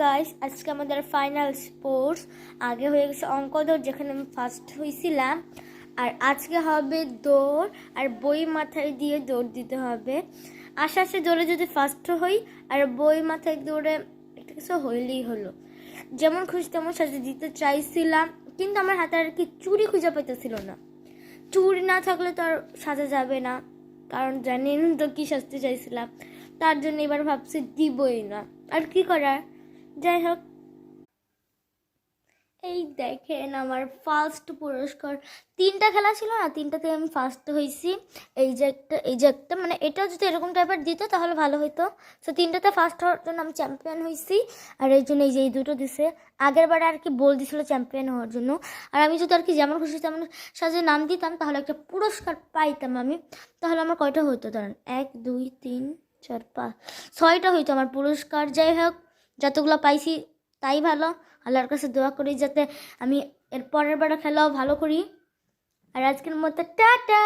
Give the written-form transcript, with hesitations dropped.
Guys, আজকে আমাদের final sports. আগে হয়ে গেছে অঙ্ক দৌড়, যেখানে আমি ফার্স্ট হয়েছিলাম। আর আজকে হবে দৌড়, আর বই মাথায় দিয়ে দৌড় দিতে হবে। আশা আছে দৌড়ে যদি ফার্স্ট হই, আর বই মাথায় দৌড়ে একটা কিছু হইলেই হলো। যেমন খুশি তেমন সাজে দিতে চাইছিলাম, কিন্তু আমার হাতে আর কি চুড়ি খুঁজে পাইতেছিল না। চুড়ি না থাকলে তো আর সাজা যাবে না, কারণ জানেন তো কি সাজতে চাইছিলাম। তার জন্য এবার ভাবছি দিবই না, আর কি করার। যাই হোক, এই দেখেন আমার ফার্স্ট পুরস্কার। 3টা খেলা ছিল না, 3টাতে আমি ফার্স্ট হয়েছি। এই যে একটা মানে এটা যদি এরকম টাইপের দিত তাহলে ভালো হতো। তো 3টাতে ফার্স্ট হওয়ার জন্য আমি চ্যাম্পিয়ন হয়েছি। আর এই জন্য এই যে এই দুটো দিছে। আগের বারে আর কি বল দিছিল চ্যাম্পিয়ন হওয়ার জন্য। আর আমি যদি আর কি যেমন খুশি তেমন সাজে নাম দিতাম, তাহলে একটা পুরস্কার পাইতাম আমি। তাহলে আমার কয়টা হইতো, ধরেন 1 2 3 4 5 6টা হইতো আমার পুরস্কার। যাই হোক, যতগুলো পাইছি তাই ভালো। আল্লাহর কাছে দোয়া করি যাতে আমি এর পরের বার খেলাও ভালো করি। আর আজকের মতো টাটা।